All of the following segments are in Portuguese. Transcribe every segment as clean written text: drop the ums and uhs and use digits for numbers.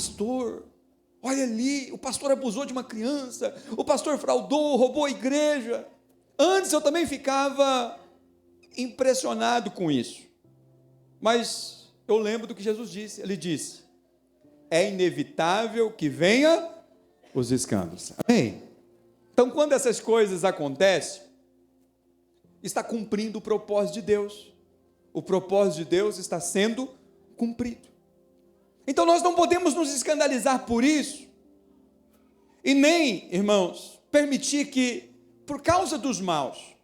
pastor, olha ali, o pastor abusou de uma criança, o pastor fraudou, roubou a igreja. Antes eu também ficava impressionado com isso, mas eu lembro do que Jesus disse. Ele disse: é inevitável que venha os escândalos. Amém? Então, quando essas coisas acontecem, está cumprindo o propósito de Deus. O propósito de Deus está sendo cumprido. Então, nós não podemos nos escandalizar por isso, e nem, irmãos, permitir que, por causa dos maus,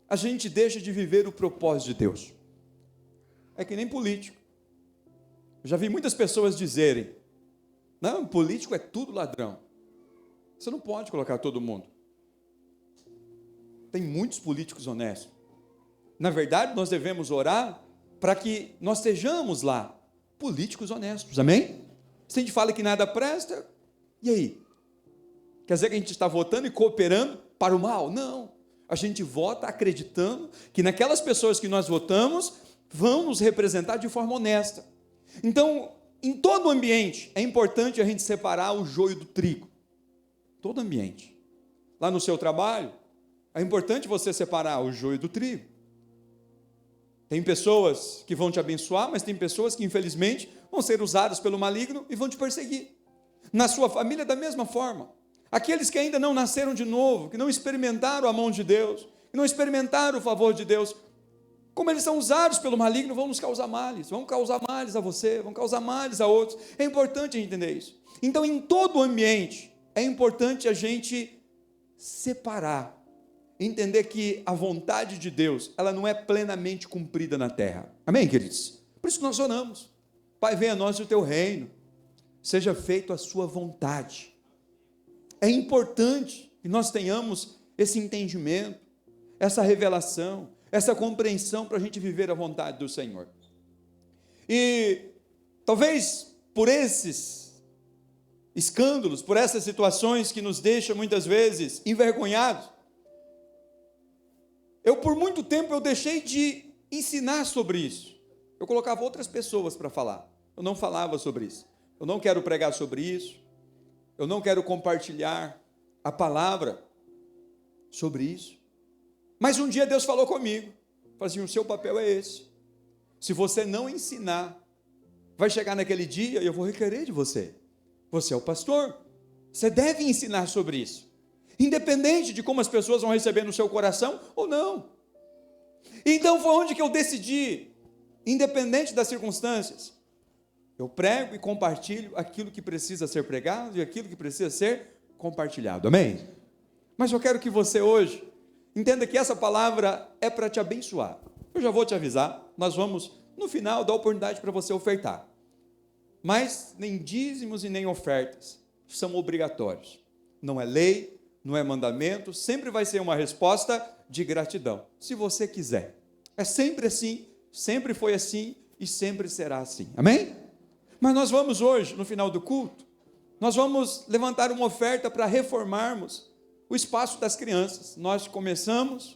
a gente deixe de viver o propósito de Deus. É que nem político. Eu já vi muitas pessoas dizerem: não, político é tudo ladrão. Você não pode colocar todo mundo. Tem muitos políticos honestos. Na verdade, nós devemos orar para que nós sejamos lá políticos honestos, amém? Se a gente fala que nada presta, e aí? Quer dizer que a gente está votando e cooperando para o mal? Não, a gente vota acreditando que naquelas pessoas que nós votamos vão nos representar de forma honesta. Então, em todo ambiente, é importante a gente separar o joio do trigo. Todo ambiente. Lá no seu trabalho, é importante você separar o joio do trigo. Tem pessoas que vão te abençoar, mas tem pessoas que, infelizmente, vão ser usadas pelo maligno e vão te perseguir. Na sua família, da mesma forma. Aqueles que ainda não nasceram de novo, que não experimentaram a mão de Deus, que não experimentaram o favor de Deus, como eles são usados pelo maligno, vão nos causar males, vão causar males a você, vão causar males a outros. É importante entender isso. Então, em todo o ambiente, é importante a gente separar, entender que a vontade de Deus, ela não é plenamente cumprida na terra. Amém, queridos? Por isso que nós oramos: Pai, venha a nós o teu reino, seja feito a sua vontade. É importante que nós tenhamos esse entendimento, essa revelação, essa compreensão para a gente viver a vontade do Senhor. E talvez por esses escândalos, por essas situações que nos deixam muitas vezes envergonhados, por muito tempo eu deixei de ensinar sobre isso. Eu colocava outras pessoas para falar. Eu não falava sobre isso. Eu não quero pregar sobre isso. Eu não quero compartilhar a palavra sobre isso. Mas um dia Deus falou comigo. Falou assim: o seu papel é esse. Se você não ensinar, vai chegar naquele dia e eu vou requerer de você. Você é o pastor. Você deve ensinar sobre isso. Independente de como as pessoas vão receber no seu coração ou não. Então foi onde que eu decidi, independente das circunstâncias, eu prego e compartilho aquilo que precisa ser pregado e aquilo que precisa ser compartilhado, amém? Mas eu quero que você hoje entenda que essa palavra é para te abençoar. Eu já vou te avisar, nós vamos no final dar oportunidade para você ofertar, mas nem dízimos e nem ofertas são obrigatórios, não é lei, não é mandamento, sempre vai ser uma resposta de gratidão, se você quiser. É sempre assim, sempre foi assim e sempre será assim, amém? Mas nós vamos hoje, no final do culto, nós vamos levantar uma oferta para reformarmos o espaço das crianças. Nós começamos,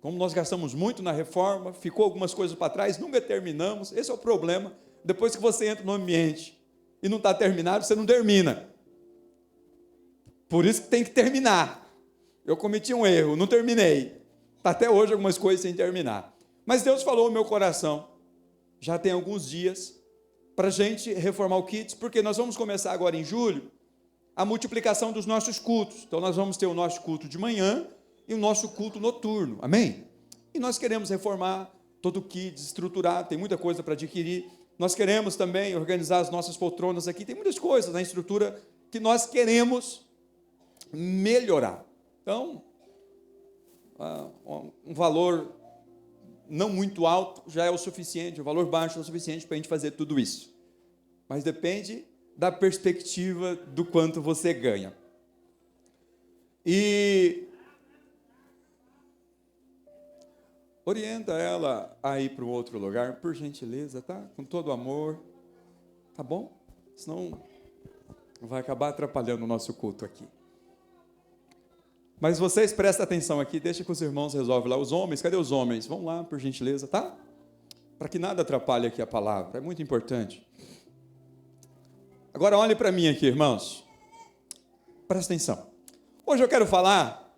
como nós gastamos muito na reforma, ficou algumas coisas para trás, nunca terminamos. Esse é o problema. Depois que você entra no ambiente e não está terminado, você não termina. Por isso que tem que terminar. Eu cometi um erro, não terminei. Está até hoje algumas coisas sem terminar. Mas Deus falou no meu coração, já tem alguns dias, para a gente reformar o Kids, porque nós vamos começar agora em julho a multiplicação dos nossos cultos. Então nós vamos ter o nosso culto de manhã e o nosso culto noturno, amém? E nós queremos reformar todo o Kids, estruturar, tem muita coisa para adquirir. Nós queremos também organizar as nossas poltronas aqui, tem muitas coisas na estrutura que nós queremos melhorar. Então, um valor não muito alto já é o suficiente, um valor baixo é o suficiente para a gente fazer tudo isso. Mas depende da perspectiva do quanto você ganha. E orienta ela a ir para um outro lugar, por gentileza, tá? Com todo amor, tá bom? Senão vai acabar atrapalhando o nosso culto aqui. Mas vocês prestem atenção aqui, deixa que os irmãos resolvem lá. Os homens, cadê os homens? Vão lá, por gentileza, tá? Para que nada atrapalhe aqui a palavra, é muito importante. Agora olhe para mim aqui, irmãos. Presta atenção. Hoje eu quero falar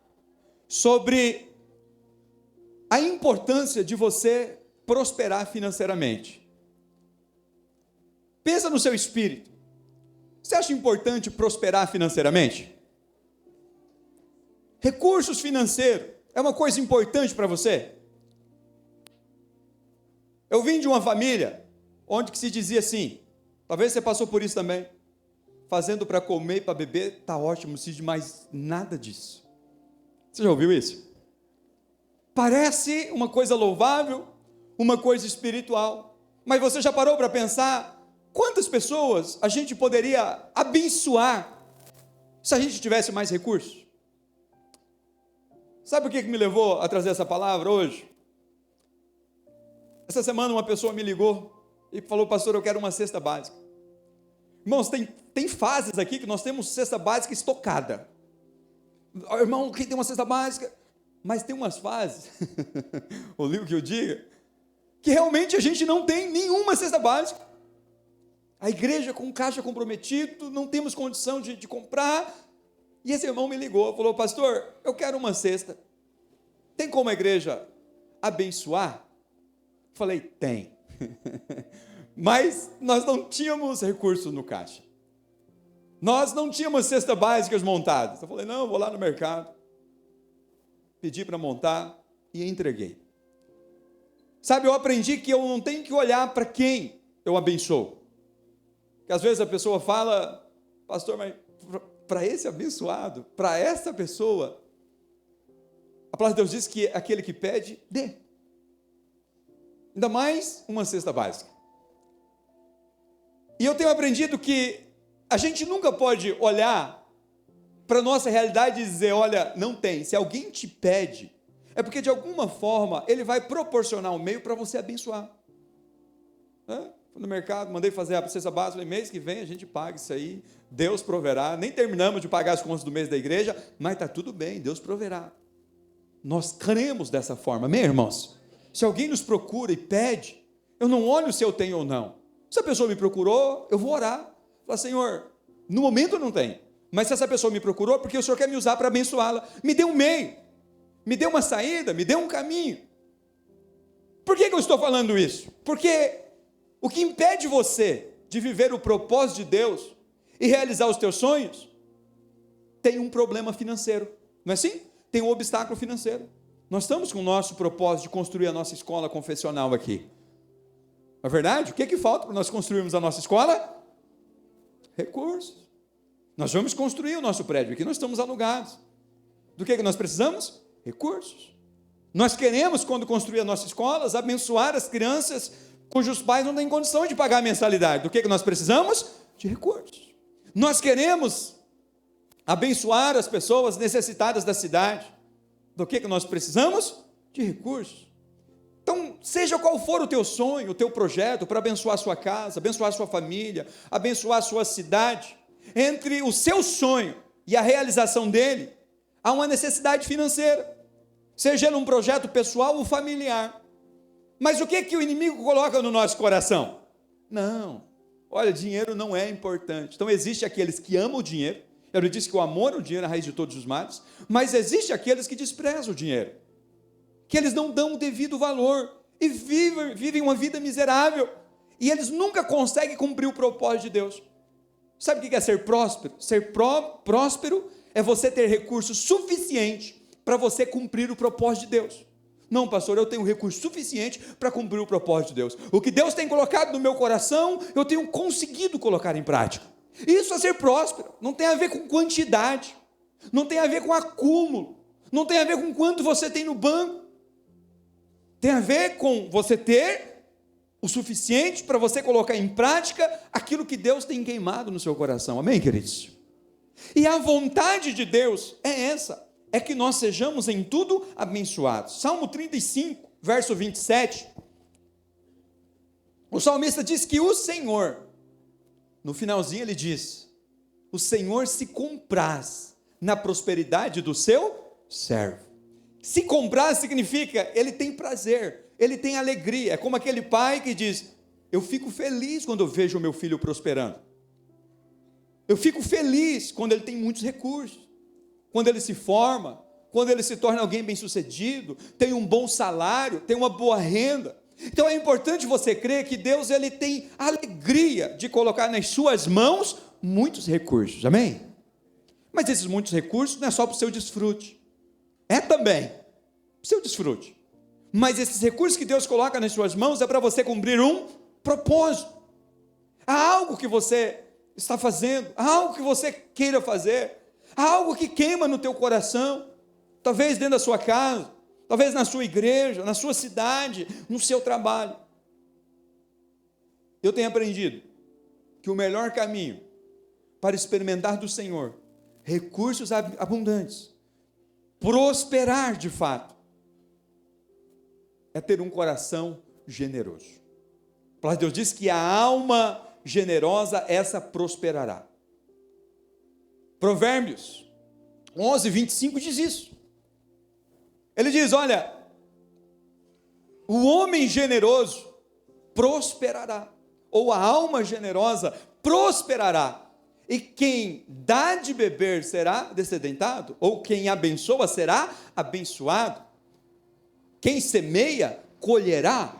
sobre a importância de você prosperar financeiramente. Pensa no seu espírito. Você acha importante prosperar financeiramente? Recursos financeiros é uma coisa importante para você? Eu vim de uma família onde que se dizia assim, talvez você passou por isso também, fazendo para comer e para beber, está ótimo, não precisa de mais nada disso. Você já ouviu isso? Parece uma coisa louvável, uma coisa espiritual, mas você já parou para pensar quantas pessoas a gente poderia abençoar se a gente tivesse mais recursos? Sabe o que me levou a trazer essa palavra hoje? Essa semana uma pessoa me ligou e falou, pastor, eu quero uma cesta básica. Irmãos, tem fases aqui que nós temos cesta básica estocada. Irmão, quem tem uma cesta básica? Mas tem umas fases, ouviu o que eu diga, que realmente a gente não tem nenhuma cesta básica. A igreja com caixa comprometido, não temos condição de comprar. E esse irmão me ligou, falou, pastor, eu quero uma cesta. Tem como a igreja abençoar? Falei, tem. Mas nós não tínhamos recursos no caixa. Nós não tínhamos cestas básicas montadas. Eu falei, não, eu vou lá no mercado. Pedi para montar e entreguei. Sabe, eu aprendi que eu não tenho que olhar para quem eu abençoo. Porque às vezes a pessoa fala, pastor, mas para esse abençoado, para essa pessoa, a palavra de Deus diz que aquele que pede, dê. Ainda mais uma cesta básica. E eu tenho aprendido que a gente nunca pode olhar para a nossa realidade e dizer, olha, não tem. Se alguém te pede, é porque de alguma forma ele vai proporcionar um meio para você abençoar. Fui no mercado, mandei fazer a cesta básica, falei, mês que vem a gente paga isso aí, Deus proverá. Nem terminamos de pagar as contas do mês da igreja, mas está tudo bem, Deus proverá. Nós cremos dessa forma, amém, irmãos? Se alguém nos procura e pede, eu não olho se eu tenho ou não. Se a pessoa me procurou, eu vou orar. Falar, Senhor, no momento eu não tenho, mas se essa pessoa me procurou, porque o Senhor quer me usar para abençoá-la, me dê um meio, me dê uma saída, me dê um caminho. Por que eu estou falando isso? Porque o que impede você de viver o propósito de Deus e realizar os teus sonhos, tem um problema financeiro, não é assim? Tem um obstáculo financeiro. Nós estamos com o nosso propósito de construir a nossa escola confessional aqui. Não é verdade? O que é que falta para nós construirmos a nossa escola? Recursos. Nós vamos construir o nosso prédio aqui, nós estamos alugados. Do que nós precisamos? Recursos. Nós queremos, quando construir as nossas escolas, abençoar as crianças cujos pais não têm condição de pagar a mensalidade. Do que nós precisamos? De recursos. Nós queremos abençoar as pessoas necessitadas da cidade. Do que nós precisamos? De recursos. Então, seja qual for o teu sonho, o teu projeto, para abençoar a sua casa, abençoar a sua família, abençoar a sua cidade, entre o seu sonho e a realização dele, há uma necessidade financeira, seja num projeto pessoal ou familiar. Mas o que o inimigo coloca no nosso coração? Não, olha, dinheiro não é importante. Então, existe aqueles que amam o dinheiro, ele disse que o amor ao dinheiro é a raiz de todos os males, mas existe aqueles que desprezam o dinheiro, que eles não dão o devido valor, e vivem uma vida miserável, e eles nunca conseguem cumprir o propósito de Deus. Sabe o que é ser próspero? Ser próspero é você ter recurso suficiente para você cumprir o propósito de Deus. Não, pastor, eu tenho recurso suficiente para cumprir o propósito de Deus. O que Deus tem colocado no meu coração, eu tenho conseguido colocar em prática. Isso é ser próspero, não tem a ver com quantidade, não tem a ver com acúmulo, não tem a ver com quanto você tem no banco, tem a ver com você ter o suficiente para você colocar em prática aquilo que Deus tem queimado no seu coração, amém, queridos? E a vontade de Deus é essa, é que nós sejamos em tudo abençoados. Salmo 35, verso 27, o salmista diz que o Senhor, no finalzinho ele diz, o Senhor se compraz na prosperidade do seu servo. Se compraz significa, ele tem prazer, ele tem alegria, é como aquele pai que diz, eu fico feliz quando eu vejo o meu filho prosperando. Eu fico feliz quando ele tem muitos recursos, quando ele se forma, quando ele se torna alguém bem-sucedido, tem um bom salário, tem uma boa renda. Então é importante você crer que Deus ele tem alegria de colocar nas suas mãos muitos recursos, amém? Mas esses muitos recursos não é só para o seu desfrute, é também para o seu desfrute. Mas esses recursos que Deus coloca nas suas mãos é para você cumprir um propósito. Há algo que você está fazendo, há algo que você queira fazer, há algo que queima no teu coração, talvez dentro da sua casa, talvez na sua igreja, na sua cidade, no seu trabalho. Eu tenho aprendido que o melhor caminho para experimentar do Senhor recursos abundantes, prosperar de fato, é ter um coração generoso. A palavra de Deus diz que a alma generosa, essa prosperará. Provérbios 11, 25 diz isso. Ele diz, olha, o homem generoso prosperará, ou a alma generosa prosperará, e quem dá de beber será descedentado, ou quem abençoa será abençoado, quem semeia colherá.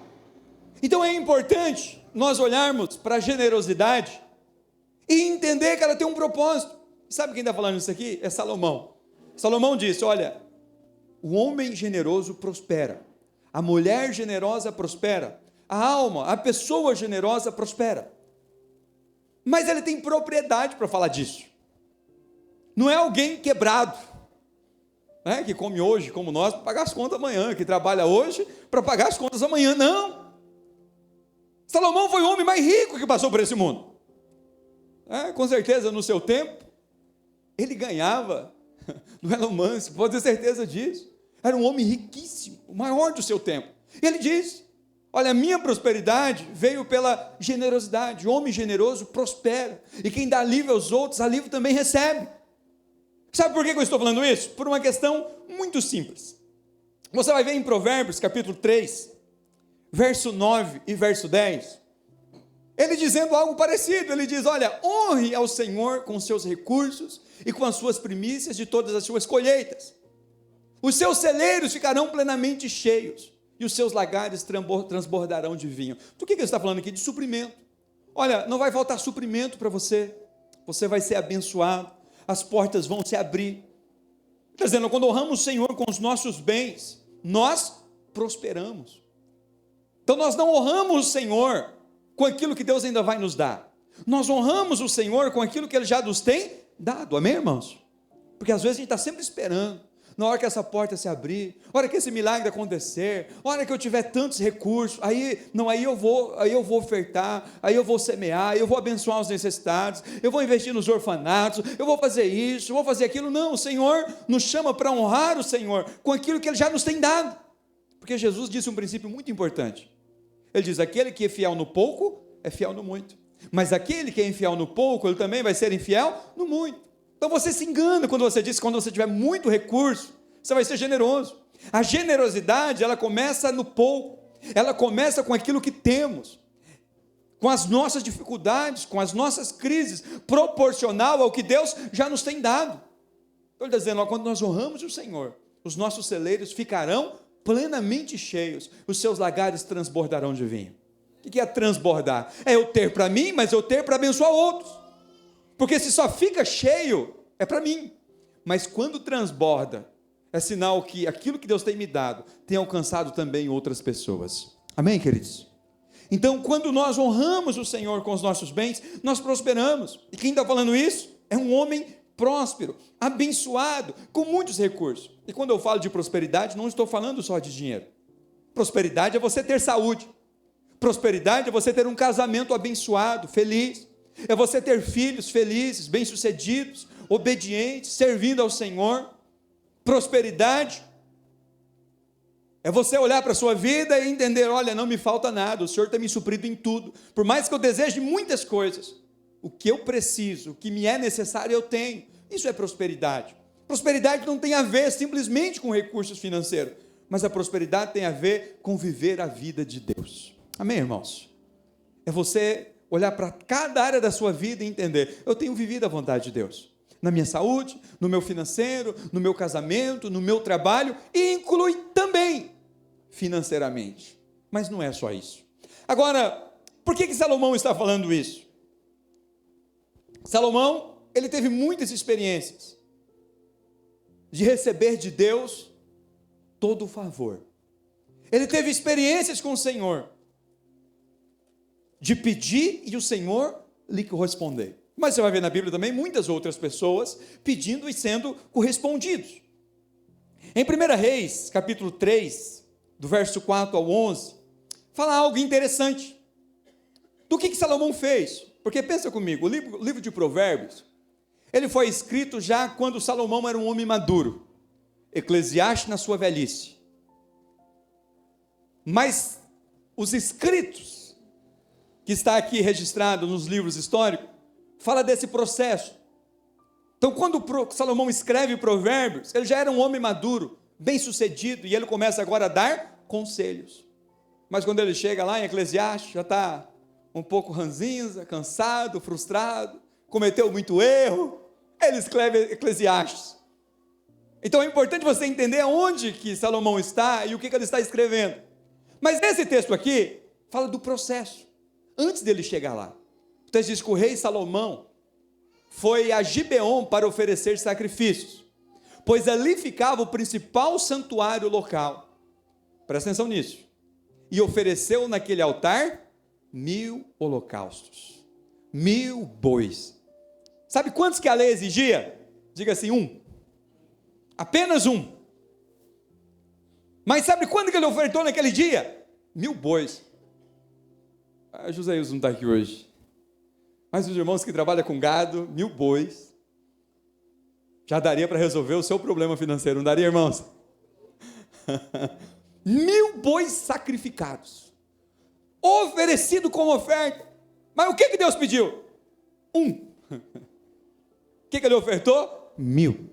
Então é importante nós olharmos para a generosidade e entender que ela tem um propósito. Sabe quem está falando isso aqui? É Salomão. Salomão disse, olha, o homem generoso prospera, a mulher generosa prospera, a alma, a pessoa generosa prospera. Mas ele tem propriedade para falar disso. Não é alguém quebrado, né, que come hoje como nós para pagar as contas amanhã, que trabalha hoje para pagar as contas amanhã, não. Salomão foi o homem mais rico que passou por esse mundo. Com certeza no seu tempo, ele ganhava no Elon Musk, pode ter certeza disso. Era um homem riquíssimo, o maior do seu tempo. Ele diz, olha, a minha prosperidade veio pela generosidade, o homem generoso prospera, e quem dá alívio aos outros, alívio também recebe. Sabe por que eu estou falando isso? Por uma questão muito simples. Você vai ver em Provérbios, capítulo 3, verso 9 e verso 10, ele dizendo algo parecido. Ele diz, olha, honre ao Senhor com os seus recursos e com as suas primícias de todas as suas colheitas. Os seus celeiros ficarão plenamente cheios e os seus lagares transbordarão de vinho. Do que ele está falando aqui? De suprimento. Olha, não vai faltar suprimento para você, você vai ser abençoado, as portas vão se abrir. Está dizendo, quando honramos o Senhor com os nossos bens, nós prosperamos. Então nós não honramos o Senhor com aquilo que Deus ainda vai nos dar, nós honramos o Senhor com aquilo que Ele já nos tem dado, amém, irmãos? Porque às vezes a gente está sempre esperando, na hora que essa porta se abrir, na hora que esse milagre acontecer, na hora que eu tiver tantos recursos, aí eu vou ofertar, aí eu vou semear, eu vou abençoar os necessitados, eu vou investir nos orfanatos, eu vou fazer isso, eu vou fazer aquilo. Não, o Senhor nos chama para honrar o Senhor com aquilo que Ele já nos tem dado, porque Jesus disse um princípio muito importante. Ele diz, aquele que é fiel no pouco, é fiel no muito, mas aquele que é infiel no pouco, ele também vai ser infiel no muito. Então você se engana quando você diz que quando você tiver muito recurso, você vai ser generoso. A generosidade, ela começa no pouco, ela começa com aquilo que temos, com as nossas dificuldades, com as nossas crises, proporcional ao que Deus já nos tem dado. Então ele está dizendo, quando nós honramos o Senhor, os nossos celeiros ficarão plenamente cheios, os seus lagares transbordarão de vinho. O que é transbordar? É eu ter para mim, mas eu ter para abençoar outros. Porque se só fica cheio, é para mim. Mas quando transborda, é sinal que aquilo que Deus tem me dado, tem alcançado também outras pessoas. Amém, queridos? Então, quando nós honramos o Senhor com os nossos bens, nós prosperamos. E quem está falando isso é um homem próspero, abençoado, com muitos recursos. E quando eu falo de prosperidade, não estou falando só de dinheiro. Prosperidade é você ter saúde. Prosperidade é você ter um casamento abençoado, feliz. É você ter filhos felizes, bem-sucedidos, obedientes, servindo ao Senhor. Prosperidade é você olhar para a sua vida e entender, olha, não me falta nada, o Senhor tem me suprido em tudo. Por mais que eu deseje muitas coisas, o que eu preciso, o que me é necessário, eu tenho. Isso é prosperidade. Prosperidade não tem a ver simplesmente com recursos financeiros, mas a prosperidade tem a ver com viver a vida de Deus. Amém, irmãos? É você olhar para cada área da sua vida e entender: eu tenho vivido a vontade de Deus, na minha saúde, no meu financeiro, no meu casamento, no meu trabalho, e inclui também financeiramente. Mas não é só isso. Agora, por que Salomão está falando isso? Salomão, ele teve muitas experiências de receber de Deus todo o favor. Ele teve experiências com o Senhor, de pedir e o Senhor lhe corresponder. Mas você vai ver na Bíblia também muitas outras pessoas pedindo e sendo correspondidos. Em 1 Reis, capítulo 3, do verso 4 ao 11, fala algo interessante. Do que Salomão fez? Porque pensa comigo, o livro de Provérbios, ele foi escrito já quando Salomão era um homem maduro, Eclesiastes na sua velhice. Mas os escritos que está aqui registrado nos livros históricos fala desse processo. Então, quando Salomão escreve Provérbios, ele já era um homem maduro, bem-sucedido, e ele começa agora a dar conselhos. Mas quando ele chega lá em Eclesiastes, já está um pouco ranzinza, cansado, frustrado, cometeu muito erro, ele escreve Eclesiastes. Então é importante você entender onde que Salomão está e o que ele está escrevendo. Mas nesse texto aqui, fala do processo, antes dele chegar lá. O texto diz que o rei Salomão foi a Gibeon para oferecer sacrifícios, pois ali ficava o principal santuário local. Presta atenção nisso. E ofereceu naquele altar 1000 holocaustos, 1000 bois. Sabe quantos que a lei exigia? Diga assim, um. Apenas um. Mas sabe quando que ele ofertou naquele dia? 1000 bois. José Ilson não está aqui hoje. Mas os irmãos que trabalham com gado, 1000 bois, já daria para resolver o seu problema financeiro, não daria, irmãos? 1000 bois sacrificados, oferecido como oferta. Mas o que Deus pediu? Um. O que ele ofertou? 1000.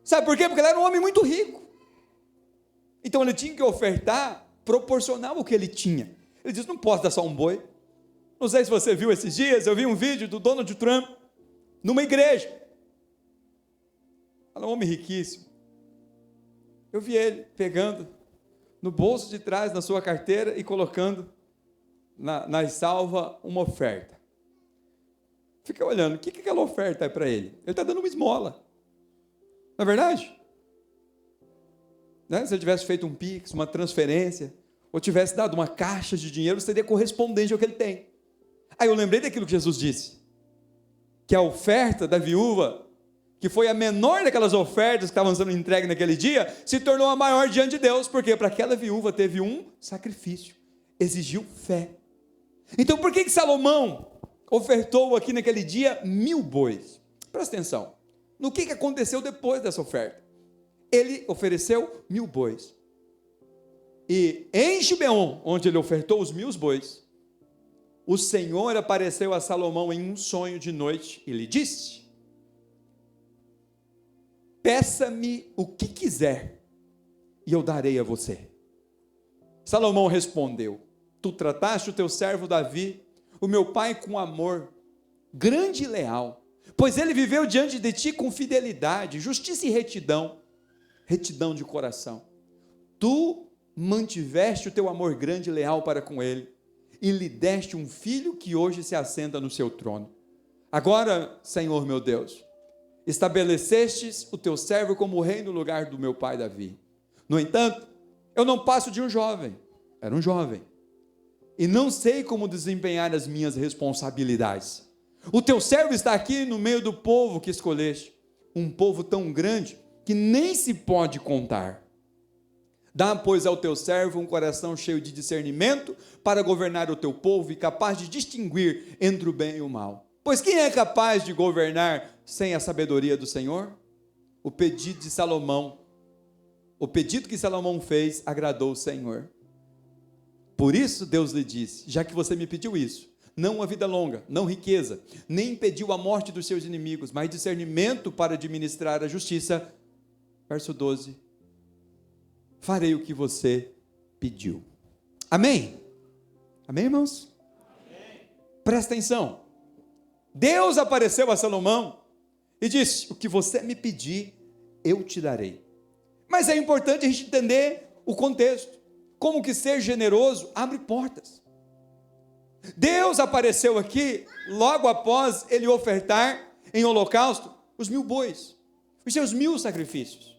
Sabe por quê? Porque ele era um homem muito rico. Então ele tinha que ofertar proporcional ao que ele tinha. Ele disse, não posso dar só um boi. Não sei se você viu esses dias, eu vi um vídeo do Donald Trump, numa igreja. Ele é um homem riquíssimo. Eu vi ele pegando no bolso de trás da sua carteira e colocando na salva uma oferta. Fica olhando, o que aquela oferta é para ele? Ele está dando uma esmola. Não é verdade? Né? Se ele tivesse feito um pix, uma transferência, ou tivesse dado uma caixa de dinheiro, seria correspondente ao que ele tem. Aí eu lembrei daquilo que Jesus disse, que a oferta da viúva, que foi a menor daquelas ofertas que estavam sendo entregues naquele dia, se tornou a maior diante de Deus, porque para aquela viúva teve um sacrifício, exigiu fé. Então por que Salomão ofertou aqui naquele dia 1000 bois? Presta atenção, no que aconteceu depois dessa oferta? Ele ofereceu 1000 bois, e em Gibeon, onde ele ofertou os 1000 bois, o Senhor apareceu a Salomão em um sonho de noite e lhe disse, peça-me o que quiser e eu darei a você. Salomão respondeu, tu trataste o teu servo Davi, o meu pai, com amor grande e leal, pois ele viveu diante de ti com fidelidade, justiça e retidão de coração. Tu mantiveste o teu amor grande e leal para com ele, e lhe deste um filho que hoje se assenta no seu trono. Agora, Senhor meu Deus, estabelecestes o teu servo como rei no lugar do meu pai Davi. No entanto, eu não passo de um jovem, era um jovem, e não sei como desempenhar as minhas responsabilidades. O teu servo está aqui no meio do povo que escolheste, um povo tão grande que nem se pode contar. Dá, pois, ao teu servo um coração cheio de discernimento para governar o teu povo e capaz de distinguir entre o bem e o mal. Pois quem é capaz de governar sem a sabedoria do Senhor? O pedido de Salomão, o pedido que Salomão fez, agradou o Senhor. Por isso Deus lhe disse, já que você me pediu isso, não uma vida longa, não riqueza, nem impediu a morte dos seus inimigos, mas discernimento para administrar a justiça. Verso 12. Farei o que você pediu. Amém? Amém, irmãos? Amém. Presta atenção. Deus apareceu a Salomão e disse: o que você me pedir, eu te darei. Mas é importante a gente entender o contexto. Como que ser generoso abre portas. Deus apareceu aqui logo após ele ofertar em holocausto os 1000 bois, os seus 1000 sacrifícios.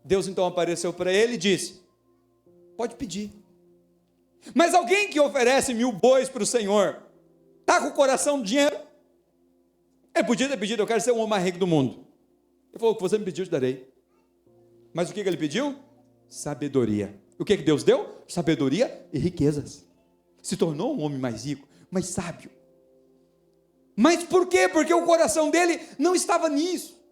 Deus então apareceu para ele e disse: pode pedir. Mas alguém que oferece 1000 bois para o Senhor, está com o coração de dinheiro? Ele podia ter pedido: eu quero ser o homem mais rico do mundo. Ele falou: o que você me pediu, eu te darei. Mas o que ele pediu? Sabedoria. O que Deus deu? Sabedoria e riquezas. Se tornou um homem mais rico, mais sábio. Mas por quê? Porque o coração dele não estava nisso.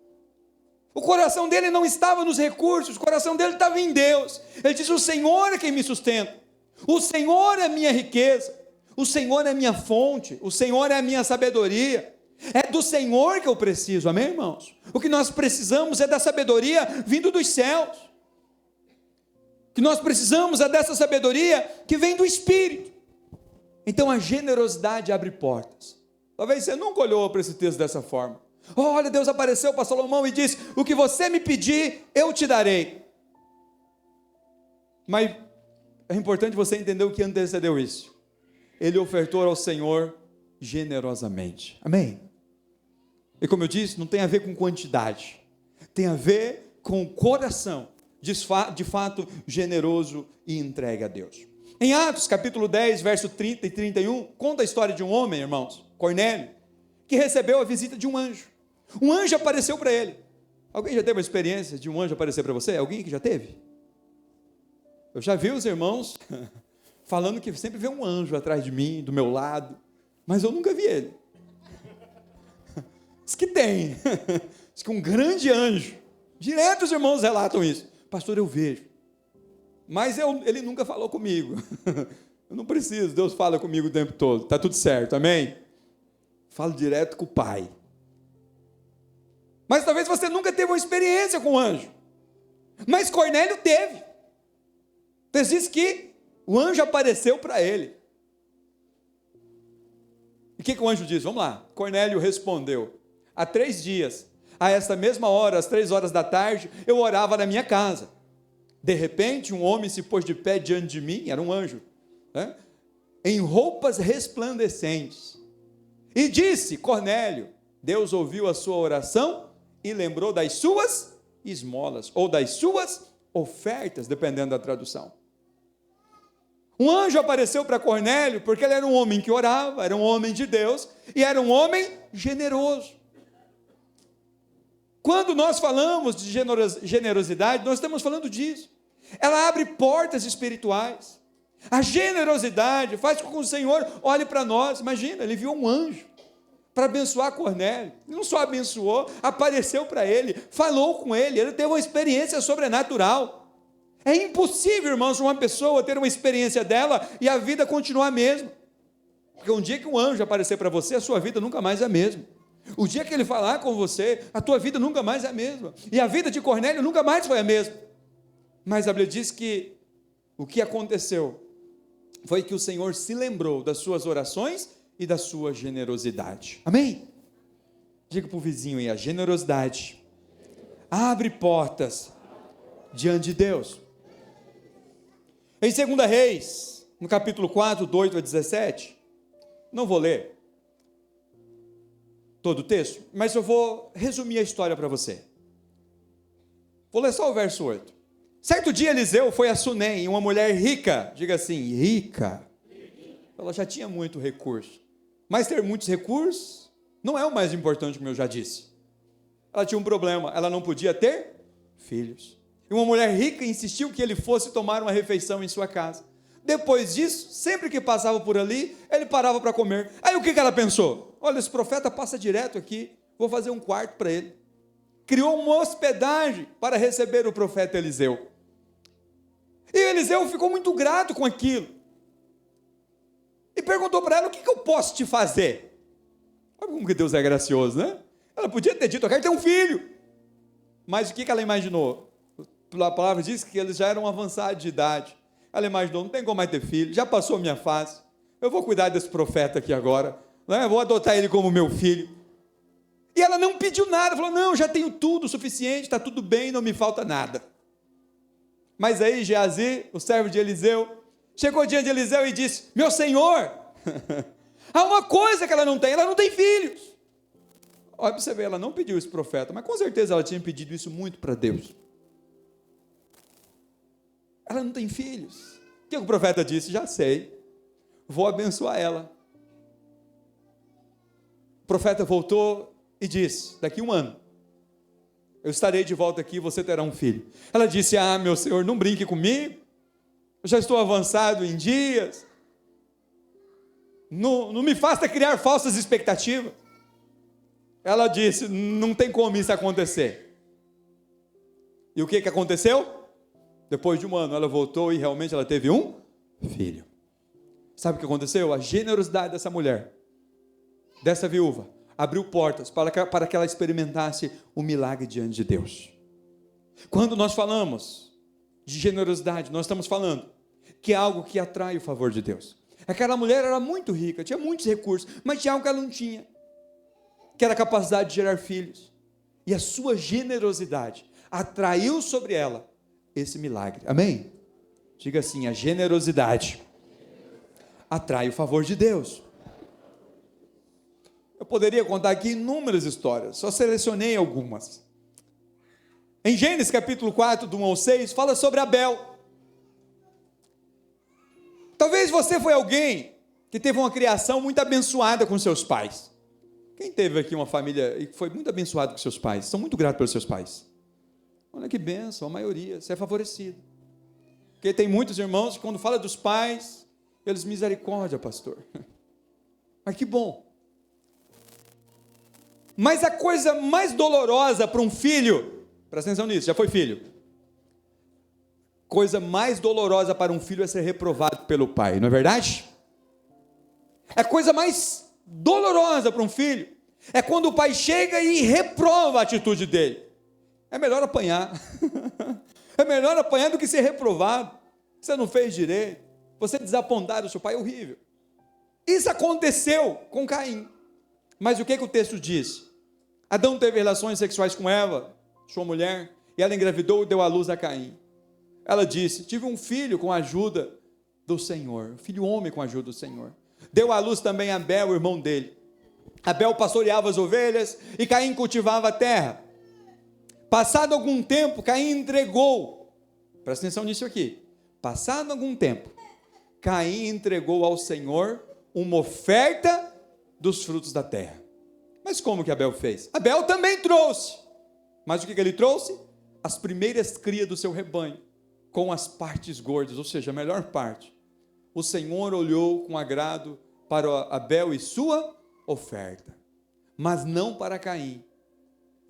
O coração dele não estava nos recursos, o coração dele estava em Deus. Ele disse: o Senhor é quem me sustenta, o Senhor é a minha riqueza, o Senhor é a minha fonte, o Senhor é a minha sabedoria. É do Senhor que eu preciso, amém, irmãos? O que nós precisamos é da sabedoria vindo dos céus. O que nós precisamos é dessa sabedoria que vem do Espírito. Então a generosidade abre portas. Talvez você nunca olhou para esse texto dessa forma. Olha, Deus apareceu para Salomão e disse: o que você me pedir, eu te darei. Mas é importante você entender o que antecedeu isso. Ele ofertou ao Senhor generosamente, amém? E como eu disse, não tem a ver com quantidade, tem a ver com o coração de fato generoso e entregue a Deus. Em Atos capítulo 10, verso 30 e 31, conta a história de um homem, irmãos, Cornélio, que recebeu a visita de um anjo. Um anjo apareceu para ele. Alguém já teve uma experiência de um anjo aparecer para você? Alguém que já teve? Eu já vi os irmãos falando que sempre vê um anjo atrás de mim, do meu lado, mas eu nunca vi ele. Diz que tem. Diz que um grande anjo. Direto os irmãos relatam isso. Pastor, eu vejo. Mas ele nunca falou comigo. Eu não preciso, Deus fala comigo o tempo todo. Está tudo certo, amém? Falo direto com o Pai. Mas talvez você nunca teve uma experiência com o anjo. Mas Cornélio teve. Então diz que o anjo apareceu para ele. E o que o anjo diz? Vamos lá. Cornélio respondeu: há 3 dias, a esta mesma hora, às 3 horas da tarde, eu orava na minha casa. De repente, um homem se pôs de pé diante de mim, era um anjo, né? Em roupas resplandecentes. E disse: Cornélio, Deus ouviu a sua oração e lembrou das suas esmolas, ou das suas ofertas, dependendo da tradução. Um anjo apareceu para Cornélio, porque ele era um homem que orava, era um homem de Deus, e era um homem generoso. Quando nós falamos de generosidade, nós estamos falando disso. Ela abre portas espirituais. A generosidade faz com que o Senhor olhe para nós. Imagina, ele viu um anjo para abençoar Cornélio. Ele não só abençoou, apareceu para ele, falou com ele, ele teve uma experiência sobrenatural. É impossível, irmãos, uma pessoa ter uma experiência dela e a vida continuar a mesma. Porque um dia que um anjo aparecer para você, a sua vida nunca mais é a mesma. O dia que ele falar com você, a tua vida nunca mais é a mesma. E a vida de Cornélio nunca mais foi a mesma. Mas a Bíblia diz que o que aconteceu foi que o Senhor se lembrou das suas orações e da sua generosidade. Amém? Diga para o vizinho aí: a generosidade abre portas diante de Deus. Em 2 Reis, no capítulo 4, do 8 a 17, não vou ler todo o texto, mas eu vou resumir a história para você. Vou ler só o verso 8. Certo dia Eliseu foi a Sunem, uma mulher rica, diga assim, rica. Ela já tinha muito recurso, mas ter muitos recursos não é o mais importante, como eu já disse. Ela tinha um problema, ela não podia ter filhos. E uma mulher rica insistiu que ele fosse tomar uma refeição em sua casa. Depois disso, sempre que passava por ali, ele parava para comer. Aí o que ela pensou? Olha, esse profeta passa direto aqui, vou fazer um quarto para ele. Criou uma hospedagem para receber o profeta Eliseu. E Eliseu ficou muito grato com aquilo. E perguntou para ela: o que eu posso te fazer? Olha como que Deus é gracioso, né? Ela podia ter dito: eu quero ter um filho. Mas o que ela imaginou? A palavra diz que eles já eram avançados de idade. Ela imaginou: não tem como mais ter filho, já passou a minha fase, eu vou cuidar desse profeta aqui agora, né? Vou adotar ele como meu filho. E ela não pediu nada, falou, não, já tenho tudo o suficiente, está tudo bem, não me falta nada. Mas aí Geazi, o servo de Eliseu, chegou diante de Eliseu e disse, meu senhor, há uma coisa que ela não tem filhos. Olha para você ver, ela não pediu esse profeta, mas com certeza ela tinha pedido isso muito para Deus. Ela não tem filhos. O que o profeta disse? Já sei, vou abençoar ela. O profeta voltou e disse, daqui um ano, eu estarei de volta aqui e você terá um filho. Ela disse, meu senhor, não brinque comigo, eu já estou avançado em dias, não me faça criar falsas expectativas. Ela disse, não tem como isso acontecer. E o que aconteceu? Depois de um ano, ela voltou e realmente ela teve um filho. Sabe o que aconteceu? A generosidade dessa mulher, dessa viúva, abriu portas para que ela experimentasse o milagre diante de Deus. Quando nós falamos de generosidade, nós estamos falando que é algo que atrai o favor de Deus. Aquela mulher era muito rica, tinha muitos recursos, mas tinha algo que ela não tinha, que era a capacidade de gerar filhos. E a sua generosidade atraiu sobre ela esse milagre. Amém? Diga assim, a generosidade atrai o favor de Deus. Eu poderia contar aqui inúmeras histórias, só selecionei algumas. Em Gênesis capítulo 4, do 1 ao 6, fala sobre Abel. Talvez você foi alguém que teve uma criação muito abençoada com seus pais. Quem teve aqui uma família e foi muito abençoado com seus pais? São muito gratos pelos seus pais. Olha que bênção, a maioria, você é favorecido. Porque tem muitos irmãos que quando fala dos pais, eles, misericórdia, pastor. Mas que bom. Mas a coisa mais dolorosa para um filho, presta atenção nisso, já foi filho. Coisa mais dolorosa para um filho é ser reprovado pelo pai, não é verdade? A coisa mais dolorosa para um filho é quando o pai chega e reprova a atitude dele. É melhor apanhar. É melhor apanhar do que ser reprovado. Você não fez direito, você desapontar o seu pai, é horrível. Isso aconteceu com Caim. Mas o que o texto diz? Adão teve relações sexuais com Eva, sua mulher, e ela engravidou e deu à luz a Caim. Ela disse, tive um filho com a ajuda do Senhor, filho homem com a ajuda do Senhor. Deu à luz também a Abel, o irmão dele. Abel pastoreava as ovelhas e Caim cultivava a terra. Passado algum tempo, Caim entregou, presta atenção nisso aqui, passado algum tempo, Caim entregou ao Senhor uma oferta dos frutos da terra. Mas como que Abel fez? Abel também trouxe, mas o que ele trouxe? As primeiras crias do seu rebanho, com as partes gordas, ou seja, a melhor parte. O Senhor olhou com agrado para Abel e sua oferta, mas não para Caim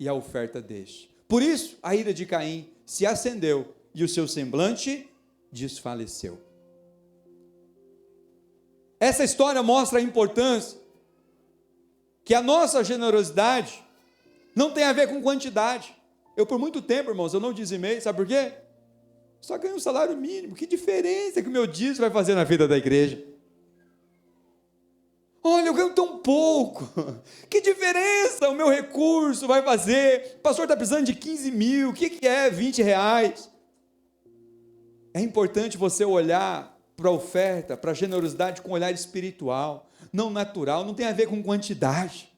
e a oferta deste. Por isso, a ira de Caim se acendeu e o seu semblante desfaleceu. Essa história mostra a importância que a nossa generosidade não tem a ver com quantidade. Eu por muito tempo, irmãos, eu não dizimei, sabe por quê? Só ganho um salário mínimo, que diferença que o meu dízimo vai fazer na vida da igreja? Olha, eu ganho tão pouco, que diferença o meu recurso vai fazer? O pastor está precisando de 15 mil, o que é 20 reais? É importante você olhar para a oferta, para a generosidade com um olhar espiritual, não natural, não tem a ver com quantidade,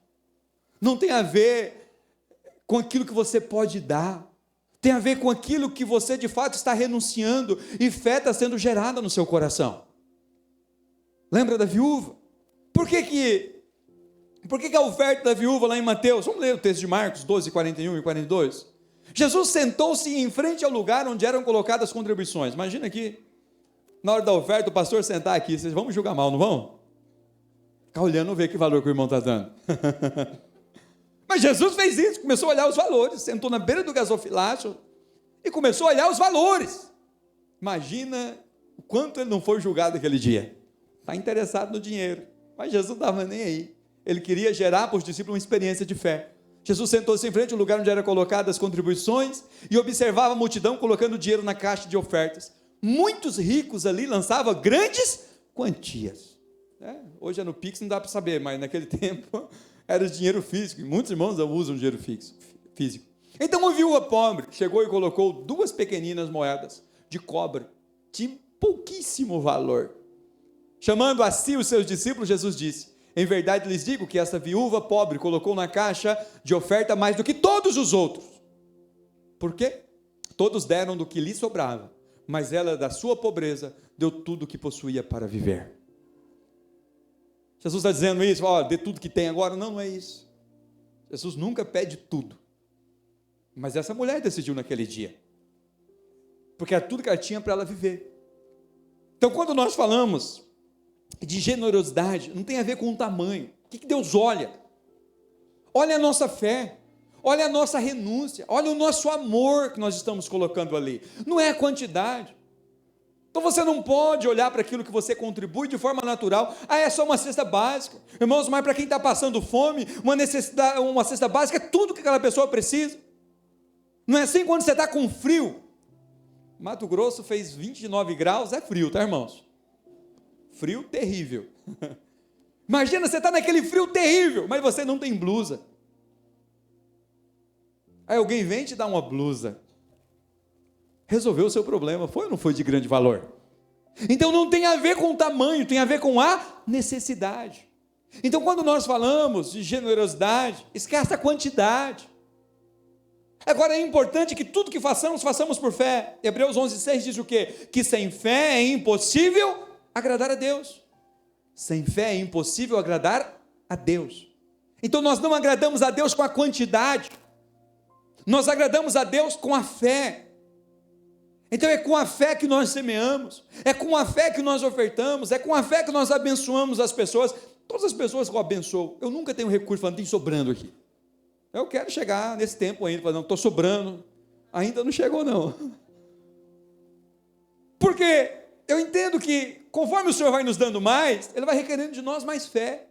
não tem a ver com aquilo que você pode dar, tem a ver com aquilo que você de fato está renunciando e fé está sendo gerada no seu coração. Lembra da viúva? Por que a oferta da viúva lá em Mateus? Vamos ler o texto de Marcos 12, 41 e 42. Jesus sentou-se em frente ao lugar onde eram colocadas as contribuições. Imagina aqui, na hora da oferta, o pastor sentar aqui, vocês vão julgar mal, não vão? Ficar olhando, ver que valor que o irmão está dando. Mas Jesus fez isso, começou a olhar os valores, sentou na beira do gasofilácio e começou a olhar os valores. Imagina o quanto ele não foi julgado aquele dia. Está interessado no dinheiro, mas Jesus não estava nem aí. Ele queria gerar para os discípulos uma experiência de fé. Jesus sentou-se em frente ao lugar onde eram colocadas as contribuições e observava a multidão colocando dinheiro na caixa de ofertas. Muitos ricos ali lançavam grandes quantias. Hoje é no Pix, não dá para saber, mas naquele tempo era dinheiro físico, e muitos irmãos usam dinheiro físico. Então uma viúva pobre chegou e colocou 2 pequeninas moedas de cobre, de pouquíssimo valor. Chamando a si os seus discípulos, Jesus disse: em verdade lhes digo que essa viúva pobre colocou na caixa de oferta mais do que todos os outros. Por quê? Todos deram do que lhe sobrava, mas ela, da sua pobreza, deu tudo o que possuía para viver. Jesus está dizendo isso, dê tudo que tem agora. Não, não é isso. Jesus nunca pede tudo. Mas essa mulher decidiu naquele dia, porque era tudo que ela tinha para ela viver. Então, quando nós falamos de generosidade, não tem a ver com o tamanho. O que Deus olha? Olha a nossa fé, olha a nossa renúncia, olha o nosso amor que nós estamos colocando ali. Não é a quantidade. Então você não pode olhar para aquilo que você contribui de forma natural. É só uma cesta básica. Irmãos, mas para quem está passando fome, uma cesta básica é tudo que aquela pessoa precisa. Não é assim quando você está com frio. Mato Grosso fez 29 graus, é frio, tá, irmãos? Frio terrível. Imagina, você está naquele frio terrível, mas você não tem blusa. Aí alguém vem te dar uma blusa. Resolveu o seu problema, foi ou não foi de grande valor? Então não tem a ver com o tamanho, tem a ver com a necessidade. Então quando nós falamos de generosidade, esquece a quantidade. Agora é importante que tudo que façamos por fé. Hebreus 11:6 diz o quê? Que sem fé é impossível agradar a Deus. Sem fé é impossível agradar a Deus. Então nós não agradamos a Deus com a quantidade, nós agradamos a Deus com a fé. Então é com a fé que nós semeamos, é com a fé que nós ofertamos, é com a fé que nós abençoamos as pessoas. Todas as pessoas que eu abençoo, eu nunca tenho recurso falando, tem sobrando aqui. Eu quero chegar nesse tempo ainda, falando, não, estou sobrando, ainda não chegou não. Porque eu entendo que conforme o Senhor vai nos dando mais, Ele vai requerendo de nós mais fé.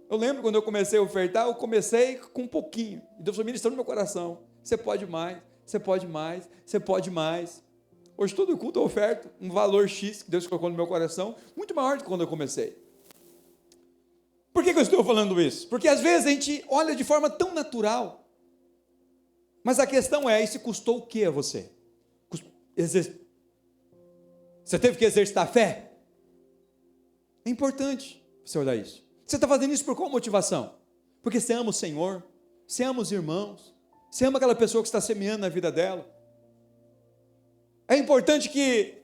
Eu lembro quando eu comecei a ofertar, eu comecei com um pouquinho, e Deus foi ministrando no meu coração, você pode mais, você pode mais, você pode mais. Hoje todo culto eu oferto um valor X que Deus colocou no meu coração, muito maior do que quando eu comecei. Por que eu estou falando isso? Porque às vezes a gente olha de forma tão natural, mas a questão é, isso custou o que a você? Você teve que exercitar a fé? É importante você olhar isso. Você está fazendo isso por qual motivação? Porque você ama o Senhor, você ama os irmãos, você ama aquela pessoa que está semeando na vida dela. É importante que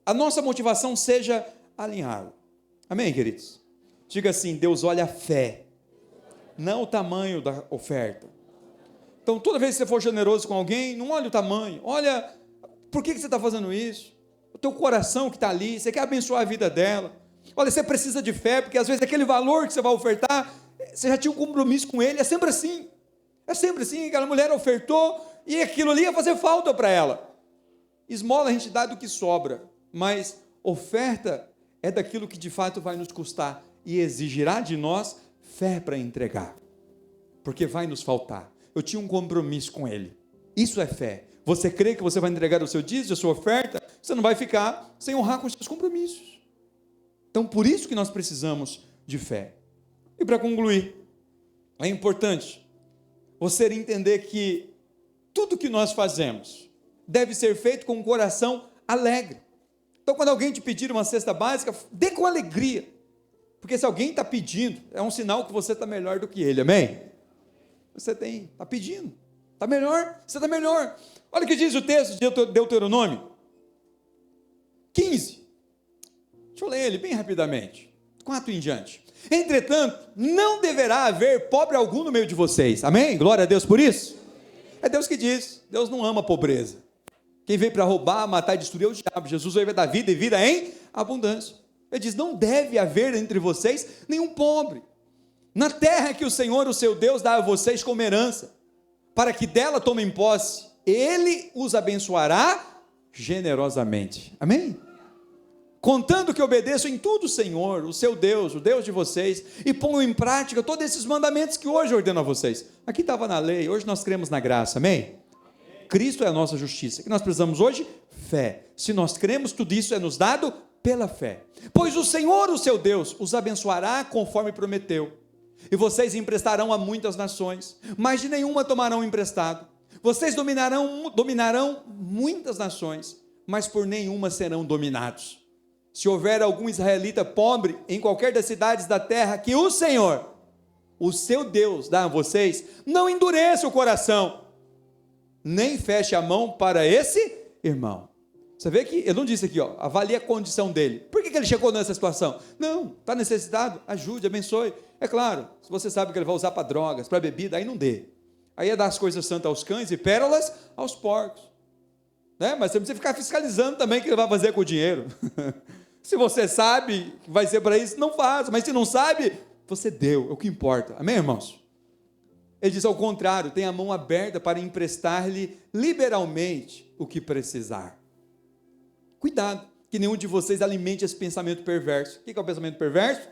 a nossa motivação seja alinhada. Amém, queridos? Diga assim, Deus olha a fé, não o tamanho da oferta. Então, toda vez que você for generoso com alguém, não olha o tamanho, olha, por que você está fazendo isso? O teu coração que está ali, você quer abençoar a vida dela. Olha, você precisa de fé, porque às vezes aquele valor que você vai ofertar, você já tinha um compromisso com ele, é sempre assim, aquela mulher ofertou, e aquilo ali ia fazer falta para ela. Esmola a gente dá do que sobra, mas oferta é daquilo que de fato vai nos custar, e exigirá de nós fé para entregar, porque vai nos faltar. Eu tinha um compromisso com ele, isso é fé. Você crê que você vai entregar o seu dízimo, a sua oferta, você não vai ficar sem honrar com os seus compromissos. Então por isso que nós precisamos de fé. E para concluir, é importante você entender que tudo que nós fazemos deve ser feito com um coração alegre. Então quando alguém te pedir uma cesta básica, dê com alegria, porque se alguém está pedindo, é um sinal que você está melhor do que ele, amém? Você está pedindo, está melhor, você está melhor. Olha o que diz o texto de Deuteronômio 15, deixa eu ler ele bem rapidamente, 4 em diante. Entretanto, não deverá haver pobre algum no meio de vocês, amém? Glória a Deus por isso. É Deus que diz, Deus não ama a pobreza. Quem veio para roubar, matar e destruir é o diabo. Jesus veio dar vida e vida em abundância. Ele diz, não deve haver entre vocês nenhum pobre, na terra que o Senhor, o seu Deus, dá a vocês como herança, para que dela tomem posse, Ele os abençoará generosamente, amém? Contando que obedeçam em tudo o Senhor, o seu Deus, o Deus de vocês, e ponham em prática todos esses mandamentos que hoje ordeno a vocês. Aqui estava na lei, hoje nós cremos na graça, amém? Cristo é a nossa justiça. O que nós precisamos hoje? Fé. Se nós cremos, tudo isso é nos dado pela fé. Pois o Senhor, o seu Deus, os abençoará conforme prometeu. E vocês emprestarão a muitas nações, mas de nenhuma tomarão emprestado. Vocês dominarão muitas nações, mas por nenhuma serão dominados. Se houver algum israelita pobre em qualquer das cidades da terra que o Senhor, o seu Deus, dá a vocês, não endureça o coração, nem feche a mão para esse irmão. Você vê que eu não disse aqui, avalie a condição dele. Por que ele chegou nessa situação? Não, está necessitado, ajude, abençoe. É claro, se você sabe que ele vai usar para drogas, para bebida, aí não dê. Aí é dar as coisas santas aos cães e pérolas aos porcos. Né? Mas você precisa ficar fiscalizando também o que ele vai fazer com o dinheiro. Se você sabe que vai ser para isso, não faça. Mas se não sabe, você deu, é o que importa. Amém, irmãos? Ele diz ao contrário, tem a mão aberta para emprestar-lhe liberalmente o que precisar. Cuidado, que nenhum de vocês alimente esse pensamento perverso. O que é o pensamento perverso?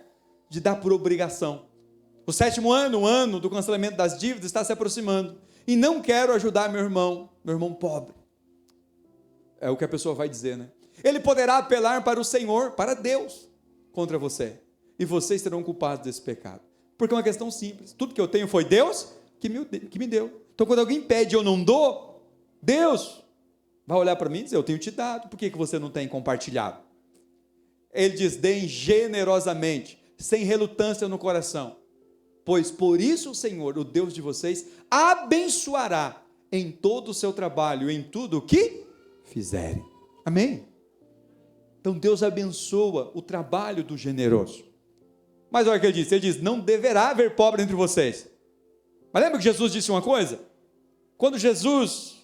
De dar por obrigação. O 7º ano, o ano do cancelamento das dívidas, está se aproximando. E não quero ajudar meu irmão pobre. É o que a pessoa vai dizer, né? Ele poderá apelar para o Senhor, para Deus, contra você. E vocês serão culpados desse pecado. Porque é uma questão simples. Tudo que eu tenho foi Deus que me deu. Então, quando alguém pede e eu não dou, Deus vai olhar para mim e dizer, eu tenho te dado, por que você não tem compartilhado? Ele diz, deem generosamente, sem relutância no coração, pois por isso o Senhor, o Deus de vocês, abençoará em todo o seu trabalho, em tudo o que fizerem. Amém? Então Deus abençoa o trabalho do generoso. Mas olha o que ele diz, não deverá haver pobre entre vocês. Mas lembra que Jesus disse uma coisa? Quando Jesus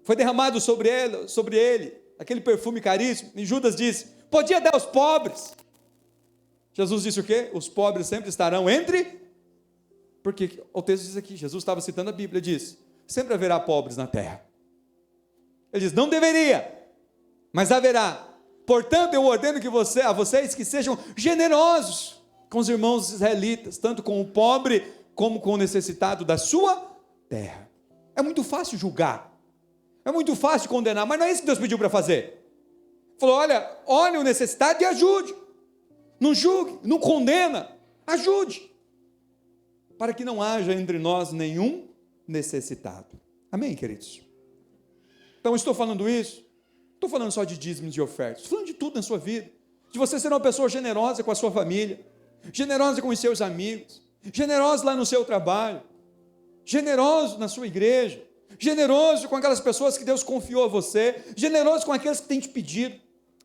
foi derramado sobre ele, aquele perfume caríssimo, e Judas disse, podia dar aos pobres. Jesus disse o quê? Os pobres sempre estarão entre, porque o texto diz aqui, Jesus estava citando a Bíblia, diz, sempre haverá pobres na terra. Ele diz, não deveria, mas haverá. Portanto, eu ordeno a vocês que sejam generosos com os irmãos israelitas, tanto com o pobre, como com o necessitado da sua terra. É muito fácil julgar. É muito fácil condenar, mas não é isso que Deus pediu para fazer. Falou, olhe o necessitado e ajude. Não julgue, não condena, ajude. Para que não haja entre nós nenhum necessitado. Amém, queridos? Então, estou falando isso, estou falando só de dízimos e ofertas, estou falando de tudo na sua vida. De você ser uma pessoa generosa com a sua família, generosa com os seus amigos, generoso lá no seu trabalho, generoso na sua igreja, generoso com aquelas pessoas que Deus confiou a você, generoso com aqueles que têm te pedido.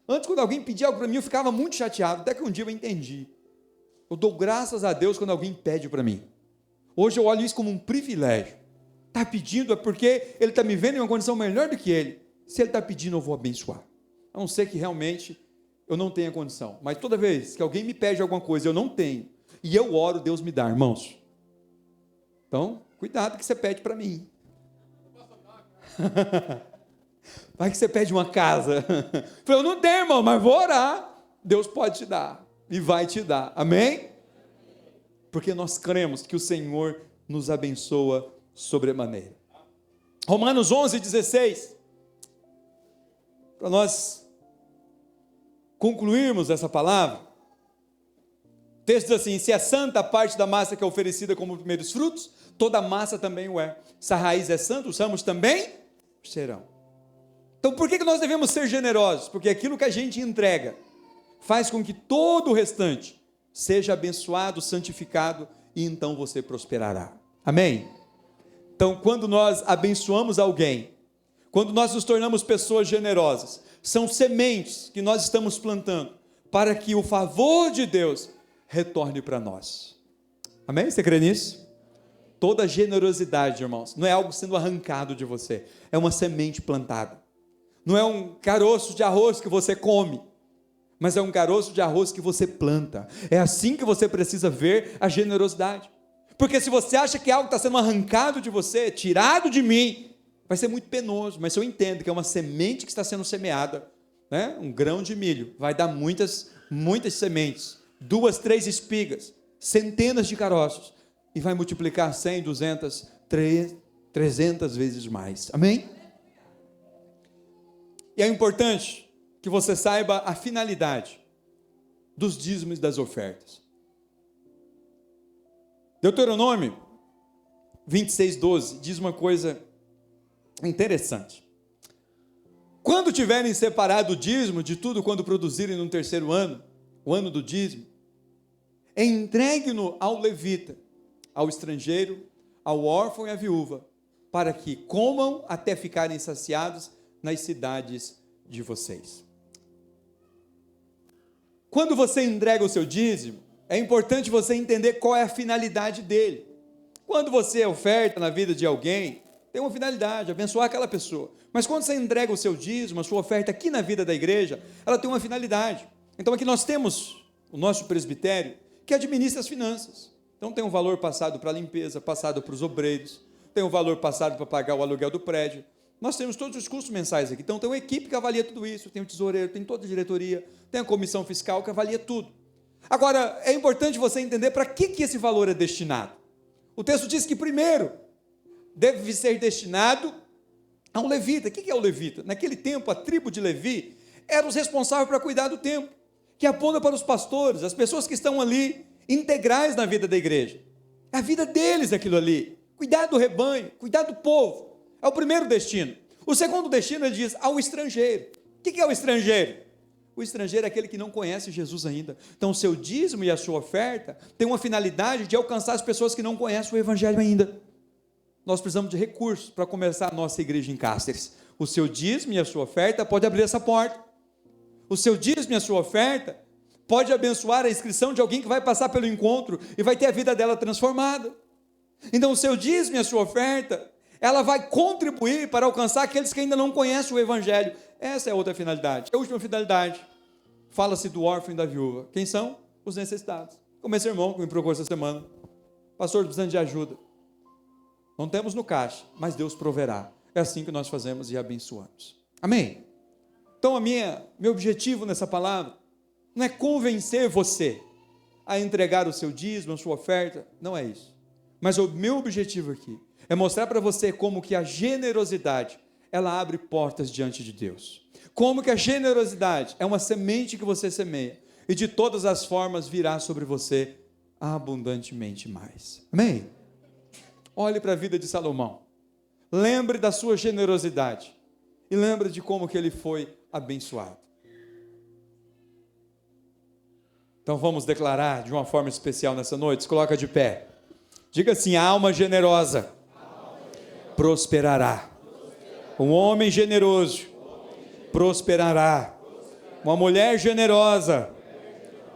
Antes, quando alguém pedia algo para mim, eu ficava muito chateado, até que um dia eu entendi. Eu dou graças a Deus quando alguém pede para mim. Hoje eu olho isso como um privilégio. Está pedindo é porque ele está me vendo em uma condição melhor do que ele. Se ele está pedindo, eu vou abençoar. A não ser que realmente eu não tenha condição. Mas toda vez que alguém me pede alguma coisa, eu não tenho, e eu oro, Deus me dá, irmãos. Então, cuidado que você pede para mim. Vai que você pede uma casa. Eu não tenho, irmão, mas vou orar. Deus pode te dar e vai te dar. Amém? Porque nós cremos que o Senhor nos abençoa sobremaneira. Romanos 11:16. Para nós concluirmos essa palavra, o texto diz assim, se é santa a parte da massa que é oferecida como primeiros frutos, toda a massa também o é. Se a raiz é santa, os ramos também serão. Então por que nós devemos ser generosos? Porque aquilo que a gente entrega faz com que todo o restante seja abençoado, santificado, e então você prosperará. Amém? Então quando nós abençoamos alguém, quando nós nos tornamos pessoas generosas, são sementes que nós estamos plantando para que o favor de Deus retorne para nós. Amém? Você crê nisso? Toda generosidade, irmãos, não é algo sendo arrancado de você, é uma semente plantada. Não é um caroço de arroz que você come, mas é um caroço de arroz que você planta. É assim que você precisa ver a generosidade. Porque se você acha que algo está sendo arrancado de você, tirado de mim, vai ser muito penoso. Mas se eu entendo que é uma semente que está sendo semeada, né? Um grão de milho vai dar muitas sementes, 2, 3 espigas, centenas de caroços, e vai multiplicar 100, 200, 300 vezes mais. Amém? E é importante que você saiba a finalidade dos dízimos e das ofertas. Deuteronômio 26:12 diz uma coisa interessante. Quando tiverem separado o dízimo de tudo quando produzirem no terceiro ano, o ano do dízimo, entregue-no ao levita, ao estrangeiro, ao órfão e à viúva, para que comam até ficarem saciados nas cidades de vocês. Quando você entrega o seu dízimo, é importante você entender qual é a finalidade dele. Quando você oferta na vida de alguém, tem uma finalidade, abençoar aquela pessoa. Mas quando você entrega o seu dízimo, a sua oferta aqui na vida da igreja, ela tem uma finalidade. Então aqui nós temos o nosso presbitério, que administra as finanças. Então tem um valor passado para a limpeza, passado para os obreiros, tem um valor passado para pagar o aluguel do prédio. Nós temos todos os custos mensais aqui. Então tem uma equipe que avalia tudo isso, tem o tesoureiro, tem toda a diretoria, tem a comissão fiscal que avalia tudo. Agora, é importante você entender para que esse valor é destinado. O texto diz que primeiro deve ser destinado a um levita. O que é o levita? Naquele tempo, a tribo de Levi era os responsáveis para cuidar do templo, que aponta para os pastores, as pessoas que estão ali, integrais na vida da igreja. É a vida deles aquilo ali. Cuidar do rebanho, cuidar do povo. É o primeiro destino. O segundo destino, ele diz, ao estrangeiro. O que é o estrangeiro? O estrangeiro é aquele que não conhece Jesus ainda. Então, o seu dízimo e a sua oferta tem uma finalidade de alcançar as pessoas que não conhecem o evangelho ainda. Nós precisamos de recursos para começar a nossa igreja em Cáceres. O seu dízimo e a sua oferta pode abrir essa porta. O seu dízimo e a sua oferta pode abençoar a inscrição de alguém que vai passar pelo encontro e vai ter a vida dela transformada. Então, o seu dízimo e a sua oferta, ela vai contribuir para alcançar aqueles que ainda não conhecem o evangelho. Essa é a outra finalidade. A última finalidade, fala-se do órfão e da viúva. Quem são? Os necessitados. Como esse irmão que me procurou essa semana. Pastor, precisando de ajuda. Não temos no caixa, mas Deus proverá. É assim que nós fazemos e abençoamos. Amém? Então, meu objetivo nessa palavra não é convencer você a entregar o seu dízimo, a sua oferta. Não é isso. Mas o meu objetivo aqui é mostrar para você como que a generosidade, ela abre portas diante de Deus. Como que a generosidade é uma semente que você semeia e de todas as formas virá sobre você abundantemente mais. Amém? Olhe para a vida de Salomão. Lembre da sua generosidade e lembre de como que ele foi abençoado. Então vamos declarar de uma forma especial nessa noite. Se coloca de pé. Diga assim: a alma generosa prosperará. Um homem generoso prosperará. Uma mulher generosa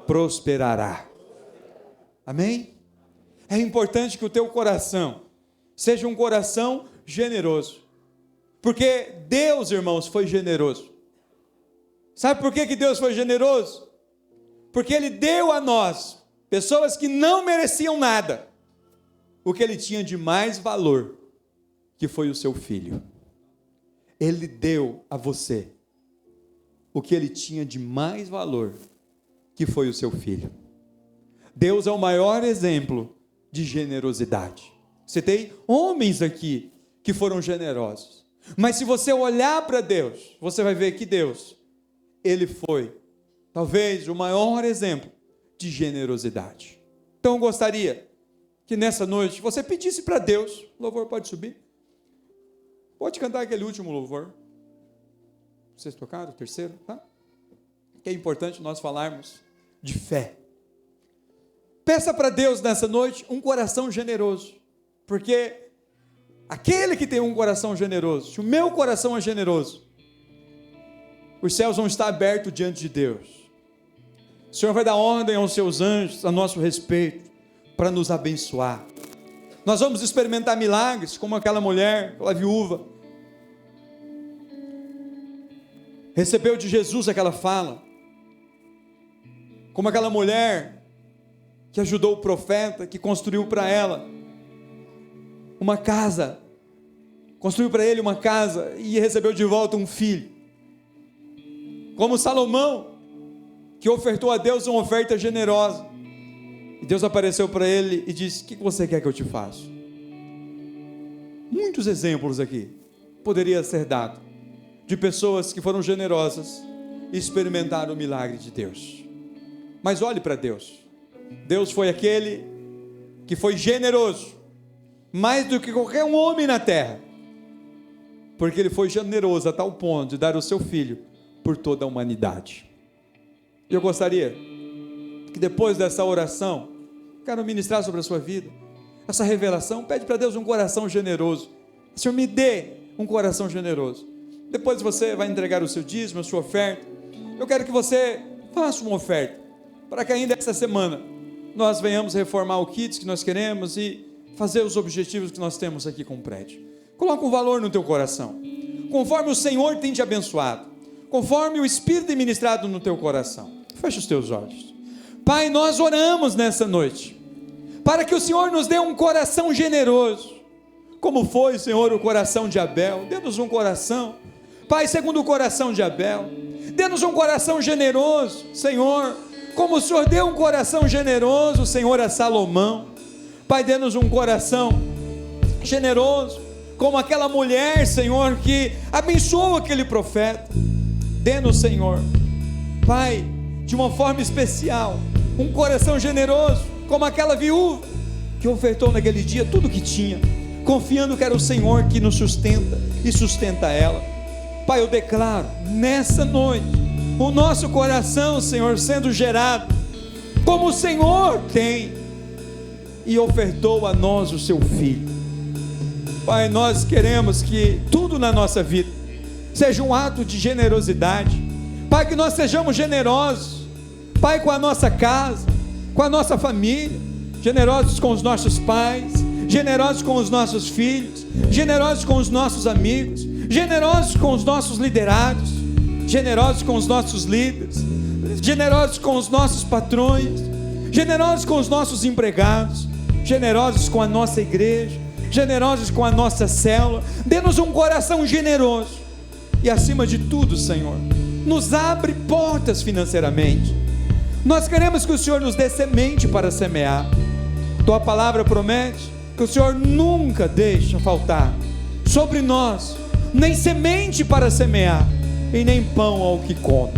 prosperará. Amém? É importante que o teu coração seja um coração generoso. Porque Deus, irmãos, foi generoso. Sabe por que Deus foi generoso? Porque Ele deu a nós, pessoas que não mereciam nada, o que Ele tinha de mais valor, que foi o seu Filho. Ele deu a você o que Ele tinha de mais valor, que foi o seu Filho. Deus é o maior exemplo de generosidade. Citei homens aqui que foram generosos. Mas se você olhar para Deus, você vai ver que Deus, Ele foi, talvez, o maior exemplo de generosidade. Então eu gostaria que nessa noite você pedisse para Deus, o louvor pode subir, pode cantar aquele último louvor, vocês tocaram, o terceiro, tá? Que é importante nós falarmos de fé. Peça para Deus nessa noite um coração generoso, porque aquele que tem um coração generoso, se o meu coração é generoso, os céus vão estar abertos diante de Deus. O Senhor vai dar ordem aos seus anjos a nosso respeito, para nos abençoar. Nós vamos experimentar milagres, como aquela mulher, aquela viúva, recebeu de Jesus aquela fala, como aquela mulher que ajudou o profeta, que construiu para ela uma casa, construiu para ele uma casa e recebeu de volta um filho. Como Salomão, que ofertou a Deus uma oferta generosa, e Deus apareceu para ele e disse: o que você quer que eu te faça? Muitos exemplos aqui poderia ser dado de pessoas que foram generosas experimentar o milagre de Deus. Mas olhe para Deus. Deus foi aquele que foi generoso, mais do que qualquer um homem na terra, porque Ele foi generoso a tal ponto de dar o seu Filho por toda a humanidade. Eu gostaria que depois dessa oração, quero ministrar sobre a sua vida, essa revelação. Pede para Deus um coração generoso. Senhor, me dê um coração generoso. Depois você vai entregar o seu dízimo, a sua oferta. Eu quero que você faça uma oferta, para que ainda essa semana nós venhamos reformar o kits que nós queremos e fazer os objetivos que nós temos aqui com o prédio. Coloca um valor no teu coração, conforme o Senhor tem te abençoado, conforme o Espírito tem ministrado no teu coração. Fecha os teus olhos. Pai, nós oramos nessa noite, para que o Senhor nos dê um coração generoso, como foi, Senhor, o coração de Abel. Dê-nos um coração, Pai, segundo o coração de Abel. Dê-nos um coração generoso, Senhor, como o Senhor deu um coração generoso, Senhor, a Salomão. Pai, dê-nos um coração generoso, como aquela mulher, Senhor, que abençoou aquele profeta. Dê-nos, Senhor, Pai, de uma forma especial, um coração generoso, como aquela viúva que ofertou naquele dia tudo que tinha, confiando que era o Senhor que nos sustenta e sustenta ela. Pai, eu declaro nessa noite o nosso coração, Senhor, sendo gerado como o Senhor tem e ofertou a nós o seu Filho. Pai, nós queremos que tudo na nossa vida seja um ato de generosidade. Pai, que nós sejamos generosos, Pai, com a nossa casa, com a nossa família, generosos com os nossos pais, generosos com os nossos filhos, generosos com os nossos amigos, generosos com os nossos liderados, generosos com os nossos líderes, generosos com os nossos patrões, generosos com os nossos empregados, generosos com a nossa igreja, generosos com a nossa célula. Dê-nos um coração generoso e, acima de tudo, Senhor, nos abre portas financeiramente. Nós queremos que o Senhor nos dê semente para semear. Tua palavra promete que o Senhor nunca deixa faltar sobre nós nem semente para semear e nem pão ao que come.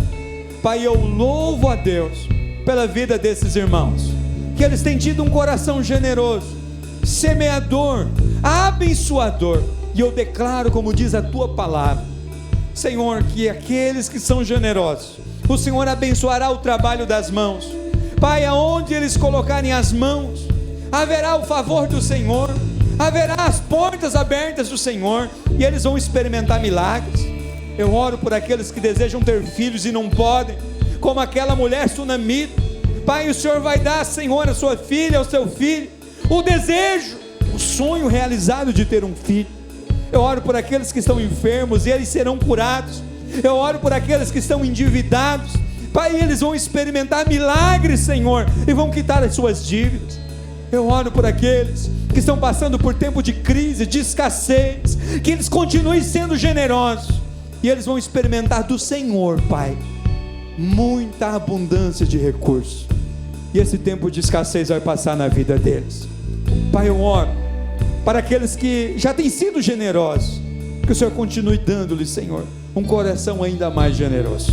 Pai, eu louvo a Deus pela vida desses irmãos, que eles têm tido um coração generoso, semeador, abençoador, e eu declaro, como diz a tua palavra, Senhor, que aqueles que são generosos, o Senhor abençoará o trabalho das mãos. Pai, aonde eles colocarem as mãos, haverá o favor do Senhor, haverá as portas abertas do Senhor, e eles vão experimentar milagres. Eu oro por aqueles que desejam ter filhos e não podem, como aquela mulher sunamita. Pai, o Senhor vai dar, Senhor, a sua filha, ao seu filho, o desejo, o sonho realizado de ter um filho. Eu oro por aqueles que estão enfermos e eles serão curados. Eu oro por aqueles que estão endividados, Pai, eles vão experimentar milagres, Senhor, e vão quitar as suas dívidas. Eu oro por aqueles que estão passando por tempo de crise, de escassez, que eles continuem sendo generosos, e eles vão experimentar do Senhor, Pai, muita abundância de recursos, e esse tempo de escassez vai passar na vida deles. Pai, eu oro para aqueles que já têm sido generosos, que o Senhor continue dando-lhes, Senhor, um coração ainda mais generoso,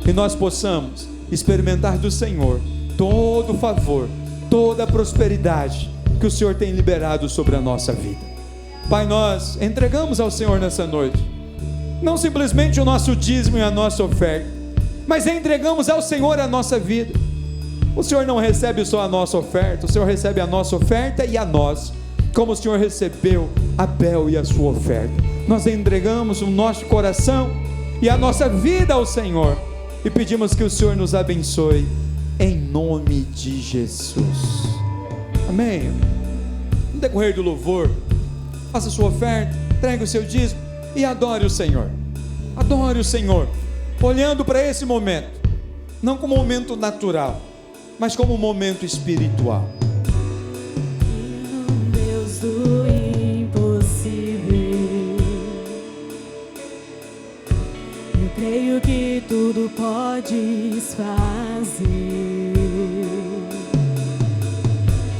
que nós possamos experimentar do Senhor todo o favor, toda a prosperidade que o Senhor tem liberado sobre a nossa vida. Pai, nós entregamos ao Senhor nessa noite, não simplesmente o nosso dízimo e a nossa oferta, mas entregamos ao Senhor a nossa vida. O Senhor não recebe só a nossa oferta, o Senhor recebe a nossa oferta e a nós, como o Senhor recebeu Abel e a sua oferta. Nós entregamos o nosso coração e a nossa vida ao Senhor, e pedimos que o Senhor nos abençoe, em nome de Jesus, amém. No decorrer do louvor, faça a sua oferta, entregue o seu dízimo e adore o Senhor, olhando para esse momento, não como um momento natural, mas como um momento espiritual. Deus do impossível, eu creio que tudo podes fazer.